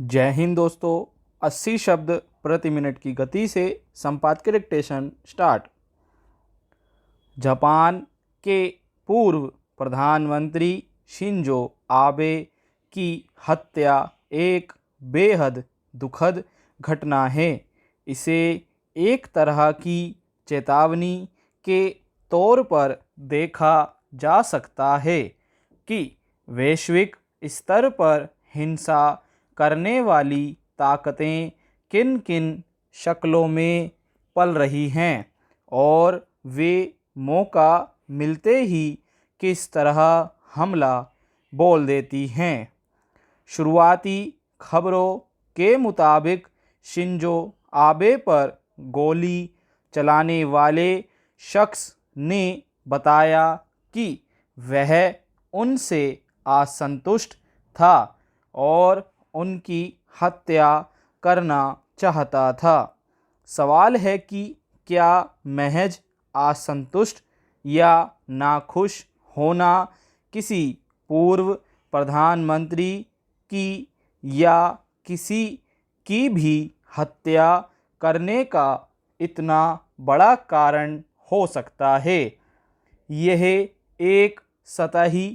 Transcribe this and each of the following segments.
जय हिंद दोस्तों। 80 शब्द प्रति मिनट की गति से संपादकीय डिक्टेशन स्टार्ट। जापान के पूर्व प्रधानमंत्री शिंजो आबे की हत्या एक बेहद दुखद घटना है। इसे एक तरह की चेतावनी के तौर पर देखा जा सकता है कि वैश्विक स्तर पर हिंसा करने वाली ताकतें किन किन शक्लों में पल रही हैं और वे मौका मिलते ही किस तरह हमला बोल देती हैं। शुरुआती खबरों के मुताबिक शिंजो आबे पर गोली चलाने वाले शख्स ने बताया कि वह उनसे असंतुष्ट था और उनकी हत्या करना चाहता था। सवाल है कि क्या महज असंतुष्ट या नाखुश होना किसी पूर्व प्रधानमंत्री की या किसी की भी हत्या करने का इतना बड़ा कारण हो सकता है। यह एक सतही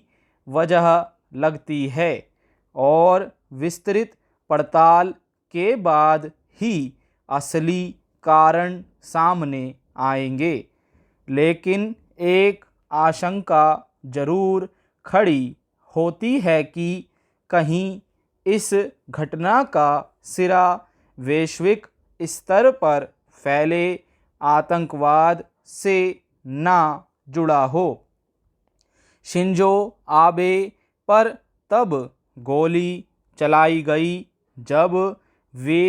वजह लगती है और विस्तृत पड़ताल के बाद ही असली कारण सामने आएंगे। लेकिन एक आशंका जरूर खड़ी होती है कि कहीं इस घटना का सिरा वैश्विक स्तर पर फैले आतंकवाद से ना जुड़ा हो। शिंजो आबे पर तब गोली चलाई गई जब वे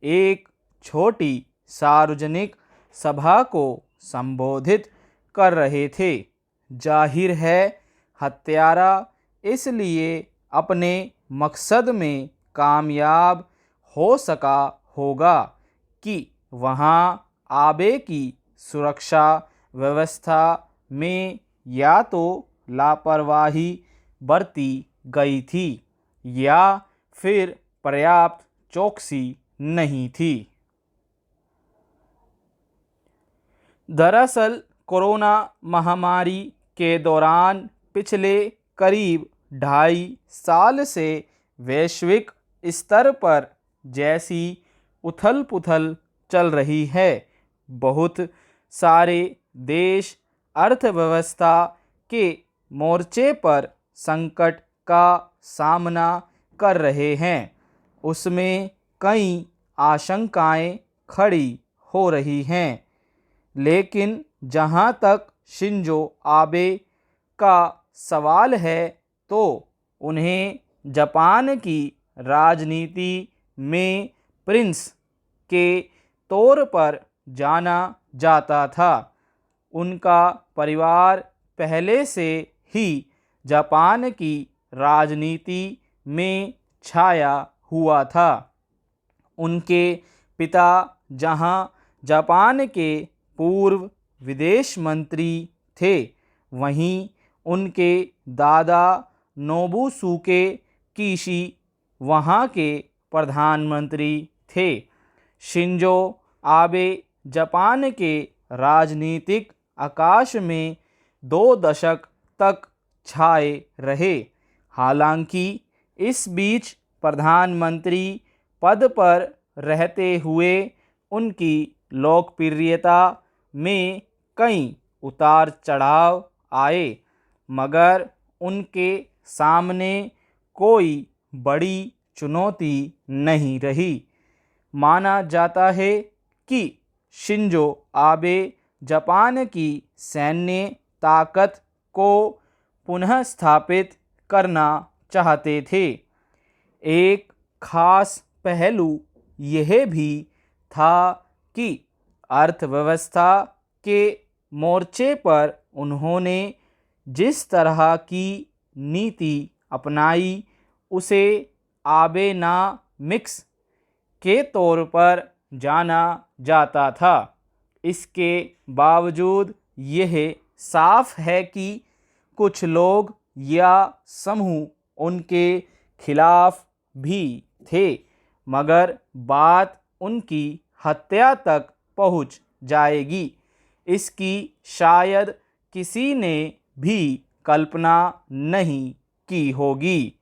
एक छोटी सार्वजनिक सभा को संबोधित कर रहे थे। जाहिर है हत्यारा इसलिए अपने मकसद में कामयाब हो सका होगा कि वहां आबे की सुरक्षा व्यवस्था में या तो लापरवाही बरती गई थी या फिर पर्याप्त चौकसी नहीं थी। दरअसल कोरोना महामारी के दौरान पिछले करीब 2.5 साल से वैश्विक स्तर पर जैसी उथल पुथल चल रही है, बहुत सारे देश अर्थव्यवस्था के मोर्चे पर संकट का सामना कर रहे हैं। उसमें कई आशंकाएं खड़ी हो रही हैं। लेकिन जहां तक शिंजो आबे का सवाल है तो उन्हें जापान की राजनीति में प्रिंस के तौर पर जाना जाता था। उनका परिवार पहले से ही जापान की राजनीति में छाया हुआ था। उनके पिता जहां जापान के पूर्व विदेश मंत्री थे, वहीं उनके दादा नोबुसुके किशी वहां के प्रधानमंत्री थे। शिंजो आबे जापान के राजनीतिक आकाश में 2 दशक तक छाए रहे। हालांकि इस बीच प्रधानमंत्री पद पर रहते हुए उनकी लोकप्रियता में कई उतार चढ़ाव आए, मगर उनके सामने कोई बड़ी चुनौती नहीं रही। माना जाता है कि शिंजो आबे जापान की सैन्य ताकत को पुनः स्थापित करना चाहते थे। एक खास पहलू यह भी था कि अर्थव्यवस्था के मोर्चे पर उन्होंने जिस तरह की नीति अपनाई उसे आबेनामिक्स के तौर पर जाना जाता था। इसके बावजूद यह साफ है कि कुछ लोग या समूह उनके खिलाफ भी थे मगर बात उनकी हत्या तक पहुंच जाएगी। इसकी शायद किसी ने भी कल्पना नहीं की होगी।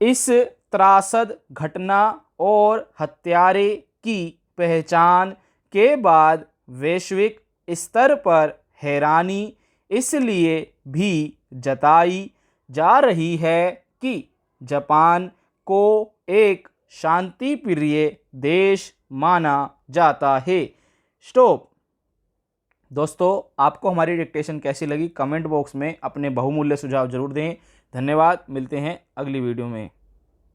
इस त्रासद घटना और हत्यारे की पहचान के बाद वैश्विक स्तर पर हैरानी इसलिए भी जताई जा रही है कि जापान को एक शांति प्रिय देश माना जाता है। स्टॉप। दोस्तों, आपको हमारी डिक्टेशन कैसी लगी कमेंट बॉक्स में अपने बहुमूल्य सुझाव जरूर दें। धन्यवाद। मिलते हैं अगली वीडियो में।